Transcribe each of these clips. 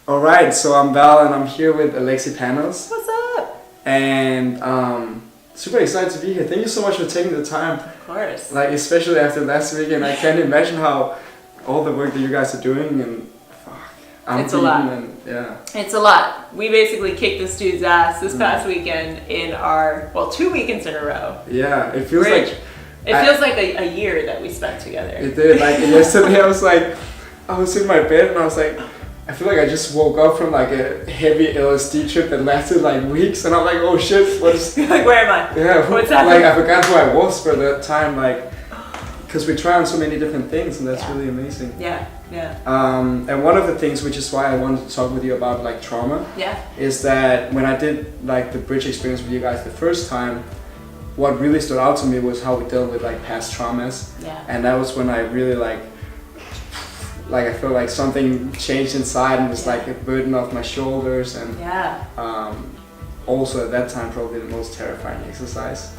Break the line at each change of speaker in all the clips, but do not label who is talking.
All right, so I'm Val and I'm here with Alexi Panos.
What's up?
And super excited to be here. Thank you so much for taking the time.
Of course.
Like, especially after last weekend, I can't imagine how all the work that you guys are doing and
it's a lot.
And, yeah.
It's a lot. We basically kicked this dude's ass this past weekend in our, 2 weekends in a row.
Yeah, it feels
It feels like a year that we spent together.
It did. Like, yesterday I was in my bed and I was like, I feel like I just woke up from like a heavy LSD trip that lasted like weeks, and I'm like, oh shit, what is...
Like, where am I?
Yeah,
what's happening?
Like I forgot who I was for that time, like, because we try on so many different things, and that's really amazing.
Yeah.
And one of the things, which is why I wanted to talk with you about like trauma, is that when I did like the bridge experience with you guys the first time, what really stood out to me was how we dealt with like past traumas.
Yeah.
And that was when I really like I felt like something changed inside and was like a burden off my shoulders, and also at that time probably the most terrifying exercise.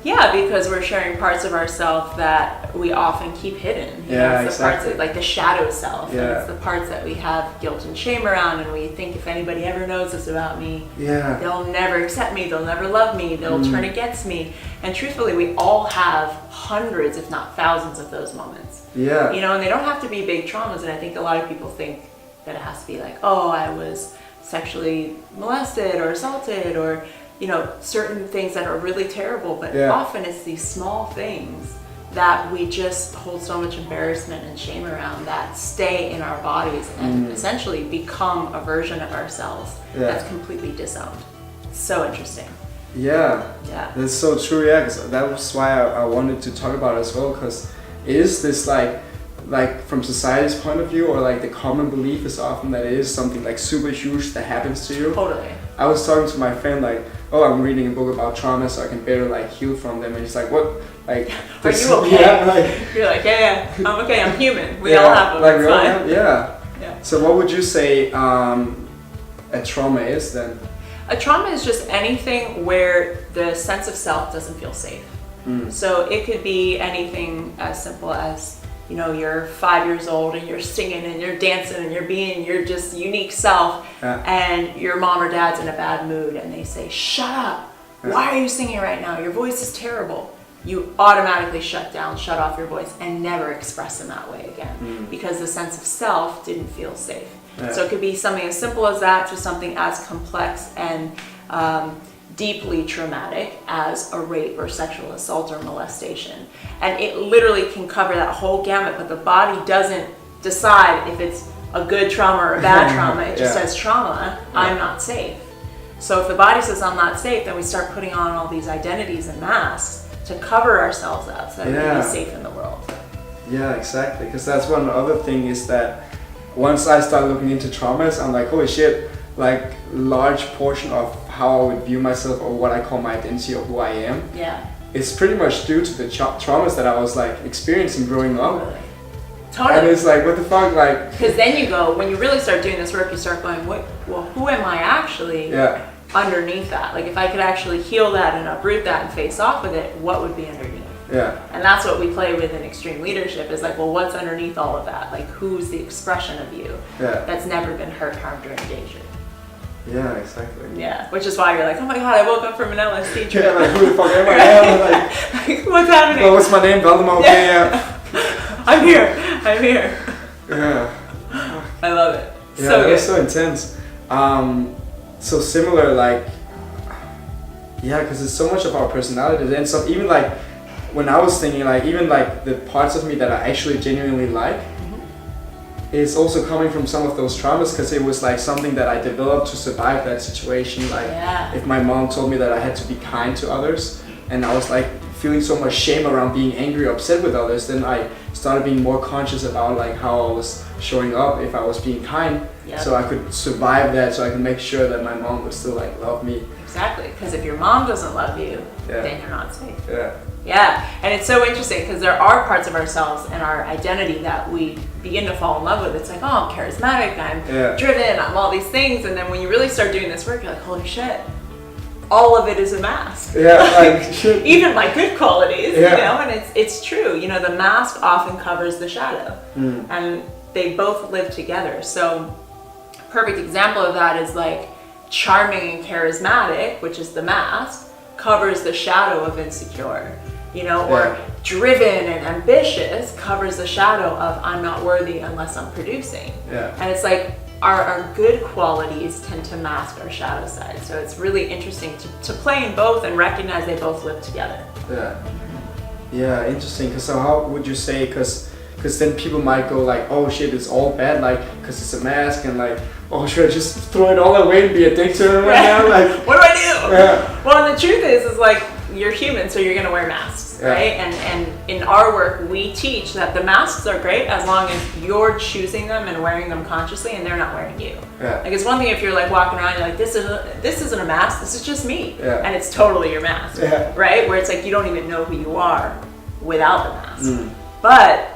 Yeah, because we're sharing parts of ourselves that we often keep hidden. You know, it's the parts of, like the shadow self. And it's the parts that we have guilt and shame around, and we think if anybody ever knows this about me, they'll never accept me, they'll never love me, they'll turn against me. And truthfully, we all have hundreds, if not thousands, of those moments.
Yeah.
You know, and they don't have to be big traumas, and I think a lot of people think that it has to be like, oh, I was sexually molested or assaulted, or you know, certain things that are really terrible, but often it's these small things that we just hold so much embarrassment and shame around that stay in our bodies and essentially become a version of ourselves that's completely disowned. So interesting.
Yeah, that's so true. Yeah, because that was why I wanted to talk about it as well, because it is this like from society's point of view, or like the common belief is often that it is something like super huge that happens to you.
Totally.
I was talking to my friend like, oh, I'm reading a book about trauma so I can better like heal from them, and he's like, what? Like,
are you okay?
Yeah,
you're like, yeah, I'm okay, I'm human. We all have them.
Like,
it's fine.
Yeah. So what would you say a trauma is then?
A trauma is just anything where the sense of self doesn't feel safe. So it could be anything as simple as, you know, you're 5 years old and you're singing and you're dancing and you're being your just unique self, and your mom or dad's in a bad mood and they say, shut up, why are you singing right now? Your voice is terrible. You automatically shut down, shut off your voice, and never express in that way again, because the sense of self didn't feel safe. So it could be something as simple as that to something as complex and deeply traumatic as a rape or sexual assault or molestation. And it literally can cover that whole gamut, but the body doesn't decide if it's a good trauma or a bad trauma. It just says trauma, I'm not safe. So if the body says I'm not safe, then we start putting on all these identities and masks to cover ourselves up so that we can be safe in the world.
Yeah, exactly. Because that's one other thing, is that once I start looking into traumas, I'm like, holy shit, like large portion of how I would view myself, or what I call my identity of who I am, it's pretty much due to the traumas that I was like experiencing growing up.
Totally.
And it's like, what the fuck, like...
Because then you go, when you really start doing this work, you start going, who am I actually underneath that? Like, if I could actually heal that and uproot that and face off with it, what would be underneath? And that's what we play with in Extreme Leadership, is like, well, what's underneath all of that? Like, who's the expression of you that's never been hurt, harmed, or endangered?
Yeah, exactly.
Yeah, which is why you're like, oh my god, I woke up from an LSD trip.
Like, who the fuck am I?
Like, what's happening?
Well, what's my name? Valdemar? Okay,
I'm here.
Yeah.
I love it.
Yeah,
so
that
good.
was so intense. So similar, like, because it's so much of our personality. And so even like, when I was thinking, like, even like the parts of me that I actually genuinely like, it's also coming from some of those traumas, because it was like something that I developed to survive that situation. Like, if my mom told me that I had to be kind to others, and I was like feeling so much shame around being angry or upset with others, then I started being more conscious about like how I was showing up if I was being kind, so I could survive that, so I could make sure that my mom would still like love me.
Exactly, because if your mom doesn't love you, then you're not safe.
Yeah,
and it's so interesting, because there are parts of ourselves and our identity that we begin to fall in love with. It's like, oh, I'm charismatic, I'm driven, I'm all these things, and then when you really start doing this work, you're like, holy shit, all of it is a mask. Even my good qualities, you know, and it's true. You know, the mask often covers the shadow, and they both live together. So perfect example of that is like charming and charismatic, which is the mask, covers the shadow of insecure, you know, or driven and ambitious covers the shadow of I'm not worthy unless I'm producing. And it's like our good qualities tend to mask our shadow side. So it's really interesting to play in both and recognize they both live together.
Yeah, interesting. Cause so how would you say, cause then people might go like, oh shit, it's all bad, like, cause it's a mask, and like, oh should I just throw it all away and be addicted to it right now? Like,
what do I do? Well, the truth is like, you're human, so you're gonna wear masks, right? And in our work, we teach that the masks are great as long as you're choosing them and wearing them consciously, and they're not wearing you. Like it's one thing if you're like walking around, you're like, this isn't a mask, this is just me, and it's totally your mask, right? Where it's like you don't even know who you are without the mask. But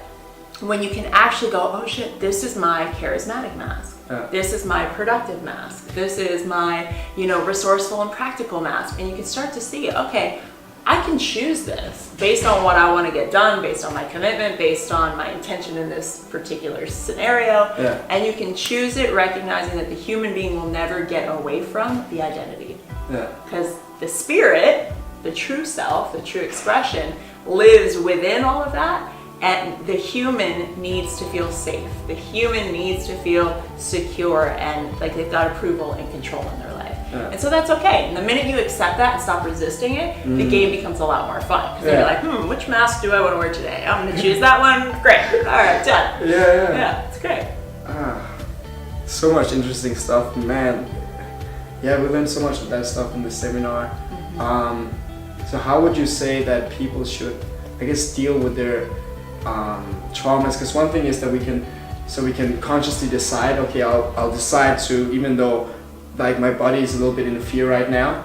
when you can actually go, oh shit, this is my charismatic mask. This is my productive mask. This is my, you know, resourceful and practical mask. And you can start to see, okay, I can choose this based on what I want to get done, based on my commitment, based on my intention in this particular scenario. And you can choose it recognizing that the human being will never get away from the identity. Because the spirit, the true self, the true expression, lives within all of that. And the human needs to feel safe. The human needs to feel secure and like they've got approval and control in their life. And so that's okay. And the minute you accept that and stop resisting it, the game becomes a lot more fun. Because then you're like, which mask do I want to wear today? I'm going to choose that one. Great. All right, done. Yeah, it's great.
So much interesting stuff, man. Yeah, we learned so much of that stuff in the seminar. So how would you say that people should, I guess, deal with their traumas? Because one thing is that we can consciously decide, okay, I'll decide to, even though like my body is a little bit in fear right now,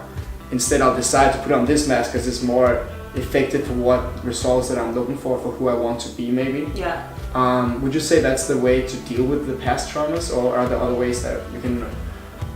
instead I'll decide to put on this mask because it's more effective for what results that I'm looking for who I want to be, maybe. Would you say that's the way to deal with the past traumas, or are there other ways that you can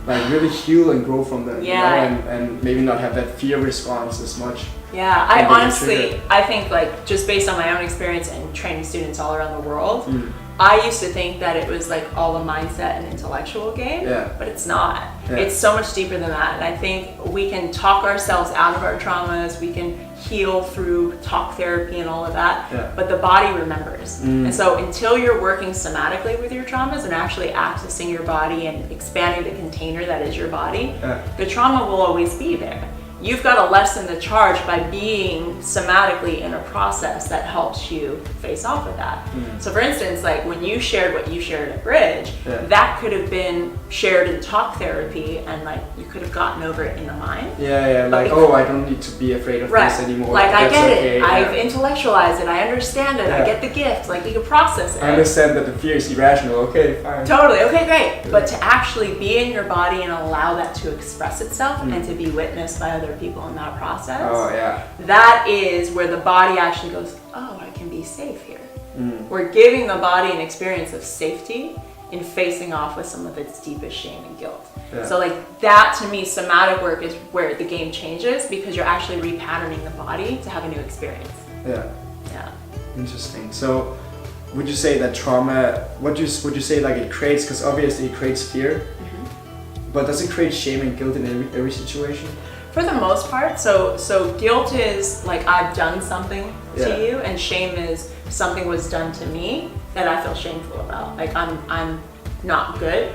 like really heal and grow from them, you know, and maybe not have that fear response as much?
I honestly, I think like just based on my own experience and training students all around the world, I used to think that it was like all a mindset and intellectual game, but it's not. It's so much deeper than that. And I think we can talk ourselves out of our traumas, we can heal through talk therapy and all of that, but the body remembers. And so until you're working somatically with your traumas and actually accessing your body and expanding the container that is your body, the trauma will always be there. You've got to lessen the charge by being somatically in a process that helps you face off with that. So for instance, like when you shared what you shared at Bridge, that could have been shared in talk therapy and like you could have gotten over it in the mind.
Like, oh, I don't need to be afraid of this anymore.
Like I get it, I've intellectualized it, I understand it, I get the gift, like you can process it.
I understand that the fear is irrational, okay, fine.
Totally, okay, great. But to actually be in your body and allow that to express itself and to be witnessed by other people in that process, that is where the body actually goes, oh, I can be safe here. We're giving the body an experience of safety in facing off with some of its deepest shame and guilt. So like that to me, somatic work is where the game changes because you're actually repatterning the body to have a new experience.
Interesting. So would you say that trauma, would you say like it creates, because obviously it creates fear, but does it create shame and guilt in every situation?
For the most part. So guilt is like I've done something to you, and shame is something was done to me that I feel shameful about. Like I'm not good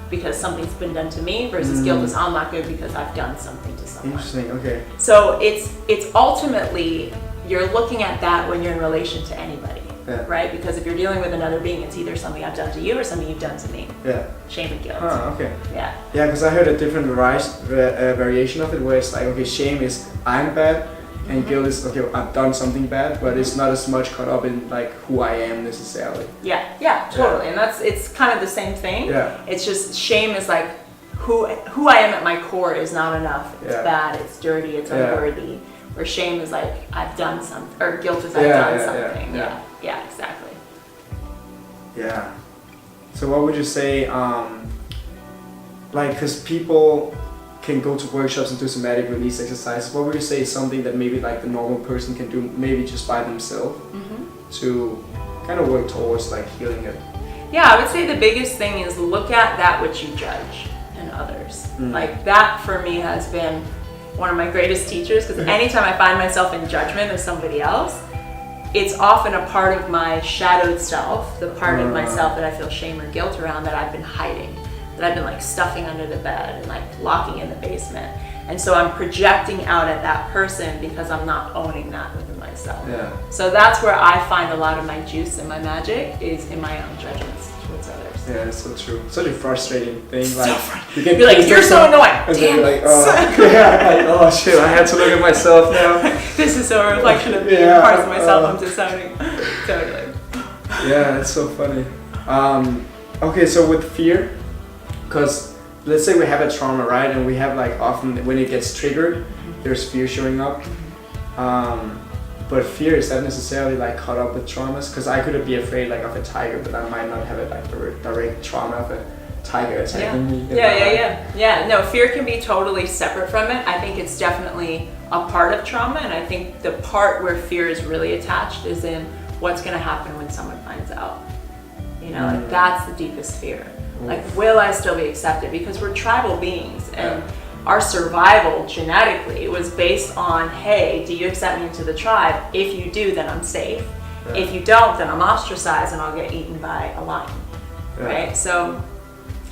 because something's been done to me, versus guilt is I'm not good because I've done something to someone.
Interesting, okay.
So it's ultimately you're looking at that when you're in relation to anybody. Right? Because if you're dealing with another being, it's either something I've done to you or something you've done to me. Shame and guilt.
Okay.
Yeah,
because I heard a different variation of it where it's like, okay, shame is I'm bad, and guilt is, okay, I've done something bad, but it's not as much caught up in like who I am necessarily.
Yeah, totally. And it's kind of the same thing. It's just shame is like who I am at my core is not enough. It's bad, it's dirty, it's unworthy. Where shame is like I've done something, or guilt is I've done something. Yeah, exactly.
So what would you say, like, because people can go to workshops and do somatic release exercises, what would you say is something that maybe like the normal person can do maybe just by themselves to kind of work towards like healing it?
Yeah, I would say the biggest thing is look at that which you judge in others. Like that for me has been one of my greatest teachers, because anytime I find myself in judgment of somebody else, it's often a part of my shadowed self, the part of myself that I feel shame or guilt around that I've been hiding, that I've been like stuffing under the bed and like locking in the basement. And so I'm projecting out at that person because I'm not owning that within myself.
Yeah.
So that's where I find a lot of my juice and my magic is in my own judgments towards others.
Yeah, it's so true. Such a frustrating thing.
So
Like
frustrating. You're like, you're so annoying.
And
Damn
then you're like,
it.
oh shit, I had to look at myself now.
This is a reflection of me. Parts of myself I'm disowning. Totally.
Yeah, it's so funny. Okay, so with fear, because let's say we have a trauma, right? And we have like often when it gets triggered, there's fear showing up. But fear is not necessarily like caught up with traumas, because I could be afraid like of a tiger, but I might not have a like direct trauma of a tiger attacking me.
Yeah. No, fear can be totally separate from it. I think it's definitely a part of trauma, and I think the part where fear is really attached is in what's going to happen when someone finds out. You know, like that's the deepest fear. Like, will I still be accepted? Because we're tribal beings, and our survival genetically was based on, hey, do you accept me into the tribe? If you do, then I'm safe. Yeah. If you don't, then I'm ostracized and I'll get eaten by a lion, right? So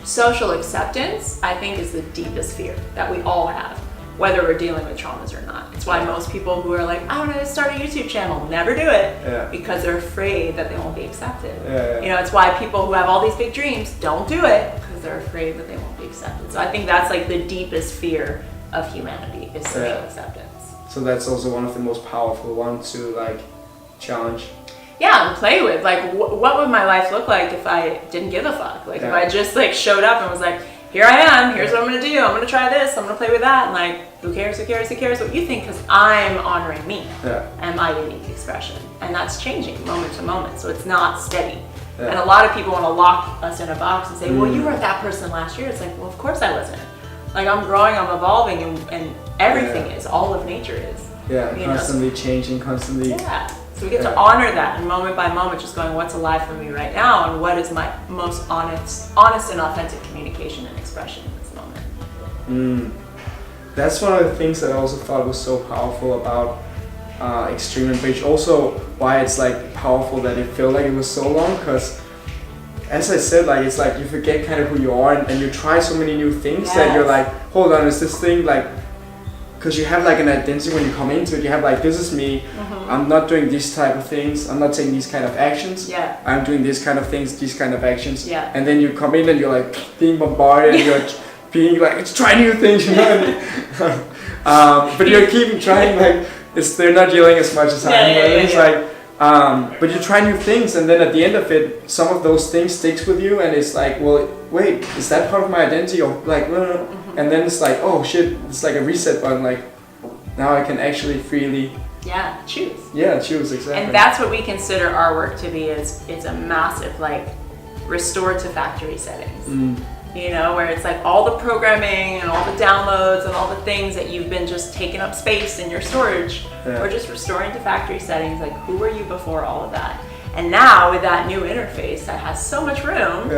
social acceptance, I think, is the deepest fear that we all have, whether we're dealing with traumas or not. It's why most people who are like, I want to start a YouTube channel, never do it, because they're afraid that they won't be accepted. You know, it's why people who have all these big dreams don't do it, because they're afraid that they won't be accepted. So I think that's like the deepest fear of humanity is social acceptance.
So that's also one of the most powerful ones to like challenge.
Yeah, and play with. Like, what would my life look like if I didn't give a fuck? Like, if I just like showed up and was like, here I am, here's what I'm gonna do, I'm gonna try this, I'm gonna play with that, and like, who cares what you think, because I'm honoring me and my unique expression. And that's changing moment to moment, so it's not steady. And a lot of people want to lock us in a box and say, well, you weren't that person last year. It's like, well, of course I wasn't. Like, I'm growing, I'm evolving, and everything is, all of nature is.
Yeah, constantly changing, constantly.
Yeah, so we get to honor that, and moment by moment, just going, what's alive for me right now, and what is my most honest and authentic communication and expression in this moment.
That's one of the things that I also thought was so powerful about Extreme Embrace. Also, why it's like powerful that it felt like it was so long, because as I said, like it's like you forget kind of who you are, and you try so many new things that you're like, hold on, is this thing like, because you have like an identity when you come into it, you have like, this is me, I'm not doing these type of things, I'm not taking these kind of actions, I'm doing these kind of things, these kind of actions, and then you come in and you're like being bombarded, and you're being like, let's try new things, you know what I mean? But you're keeping trying, like, they're not yelling as much as it's like, but you try new things, and then at the end of it, some of those things sticks with you, and it's like, well, wait, is that part of my identity? Or like, no. And then it's like, oh shit, it's like a reset button, like, now I can actually freely
choose.
Yeah, choose, exactly.
And that's what we consider our work to be, is it's a massive, like, restore to factory settings. You know, where it's like all the programming and all the downloads and all the things that you've been just taking up space in your storage, we're just restoring to factory settings. Like, who were you before all of that? And now with that new interface that has so much room,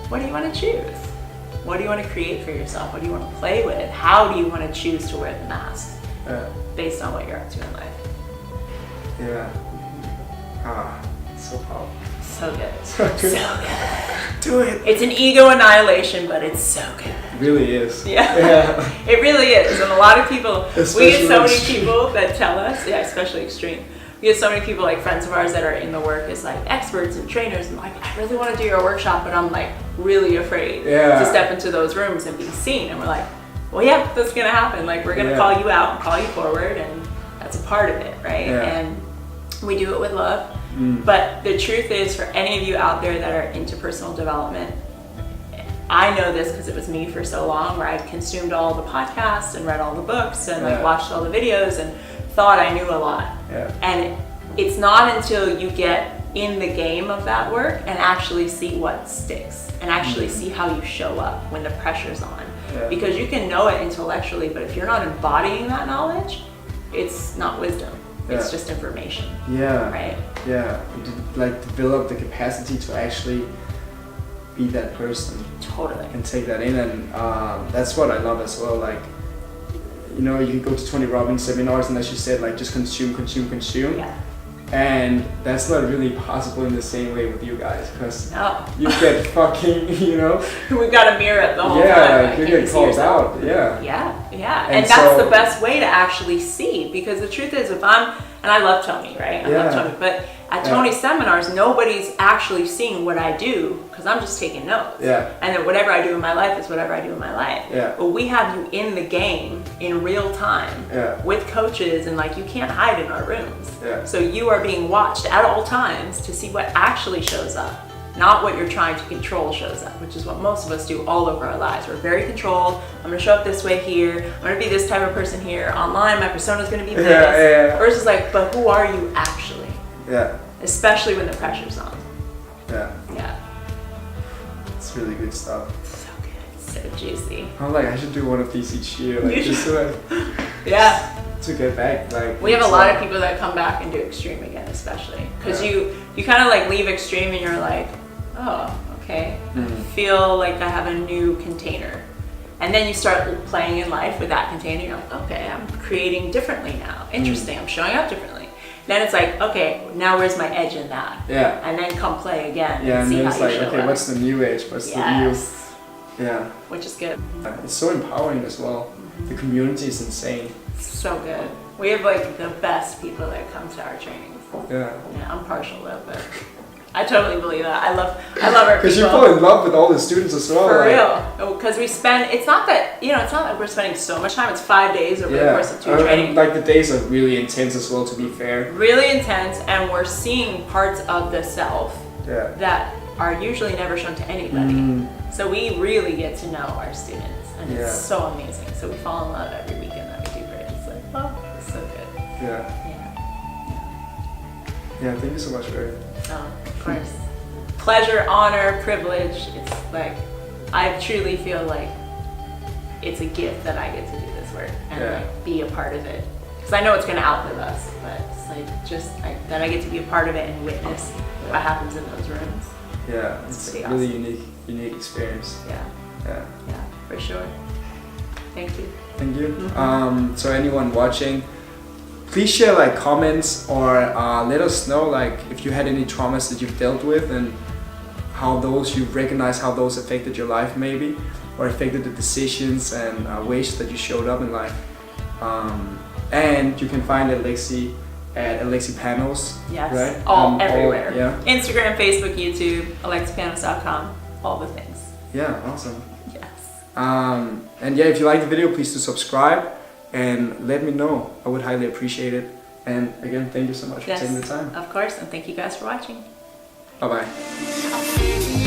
what do you want to choose? What do you want to create for yourself? What do you want to play with? How do you want to choose to wear the mask based on what you're up to in life?
So powerful.
So good.
So
good.
Do it.
It's an ego annihilation, but it's so good.
It really is.
Yeah. It really is. And a lot of people, we get so many
Extreme.
people that tell us, especially Extreme. We get so many people, like friends of ours that are in the work as like experts and trainers, and like, I really want to do your workshop, but I'm like really afraid to step into those rooms and be seen. And we're like, well, yeah, that's going to happen. Like, we're going to call you out and call you forward, and that's a part of it, right? And we do it with love. But the truth is, for any of you out there that are into personal development, I know this because it was me for so long, where I consumed all the podcasts and read all the books and like watched all the videos and thought I knew a lot. And it's not until you get in the game of that work and actually see what sticks and actually see how you show up when the pressure's on. Because you can know it intellectually, but if you're not embodying that knowledge, it's not wisdom. It's just information. Right?
Like develop the capacity to actually be that person.
Totally.
And take that in, and that's what I love as well. Like, you know, you can go to Tony Robbins seminars, and as you said, like just consume.
Yeah.
And that's not really possible in the same way with you guys, because
No.
you get fucking, you know.
We've got a mirror the whole time.
Yeah,
Like,
you
can
get
see
called
yourself?
out. Yeah.
Yeah.
And
And that's
so-
the best way to actually see, because the truth is, and I love Tony, right? I love Tony, but at Tony's seminars, nobody's actually seeing what I do, because I'm just taking notes.
Yeah.
And then whatever I do in my life is whatever I do in my life.
Yeah.
But we have you in the game in real time with coaches, and like you can't hide in our rooms.
Yeah.
So you are being watched at all times to see what actually shows up, not what you're trying to control shows up, which is what most of us do all over our lives. We're very controlled. I'm gonna show up this way here. I'm gonna be this type of person here. Online, my persona's gonna be this.
Yeah.
Versus like, but who are you actually?
Yeah.
Especially when the pressure's on.
Yeah.
Yeah.
It's really good stuff.
So good. So juicy.
I'm like, I should do one of these each year, like
You
just to,
Yeah.
to get back. Like,
We have a
it's
lot
like-
of people that come back and do extreme again, especially because
Yeah.
you kind of like leave extreme and you're like, oh, okay, I feel like I have a new container, and then you start playing in life with that container. You're like, okay, I'm creating differently now. Interesting, I'm showing up differently. Then it's like, okay, now where's my edge in that?
Yeah.
And then come play again.
Yeah,
and
and
see
then
how
it's
you
like,
show
okay,
up.
what's the new age? What's
Yes.
the new? Yeah.
Which is good.
It's so empowering as well. The community is insane.
So good. We have like the best people that come to our trainings.
Yeah.
Yeah, I'm partial though, but I totally believe that. I love our
Because
people.
you fall in love with all the students as well.
For
like,
real. Because we spend, it's not that, it's not like we're spending so much time. It's 5 days over the
Yeah.
course of 2
And,
trainings.
like the days are really intense as well, to be fair.
Really intense, and we're seeing parts of the self
Yeah.
that are usually never shown to anybody.
Mm.
So we really get to know our students, and
Yeah.
it's so amazing. So we fall in love every weekend that we do it. It's like, oh, it's so good.
Yeah. Yeah, thank you so much for it.
Oh, of course. Pleasure, honor, privilege. It's like, I truly feel like it's a gift that I get to do this work and like be a part of it. Because I know it's going to outlive us, but it's like that I get to be a part of it and witness what happens in those rooms.
Yeah, it's
pretty
a really
awesome.
unique experience.
Yeah,
Yeah.
for sure. Thank you.
Thank you. So anyone watching, please share like comments or let us know like if you had any traumas that you've dealt with and how those you recognize how those affected your life maybe, or affected the decisions and ways that you showed up in life. And you can find Alexi at Alexi Panos.
Yes,
right?
all everywhere.
Yeah.
Instagram, Facebook, YouTube, AlexiPanos.com, all the things.
Yeah, awesome.
Yes.
And yeah, if you like the video, please do subscribe and let me know. I would highly appreciate it. And again, thank you so much for taking the time.
Of course, and thank you guys for watching.
Bye bye.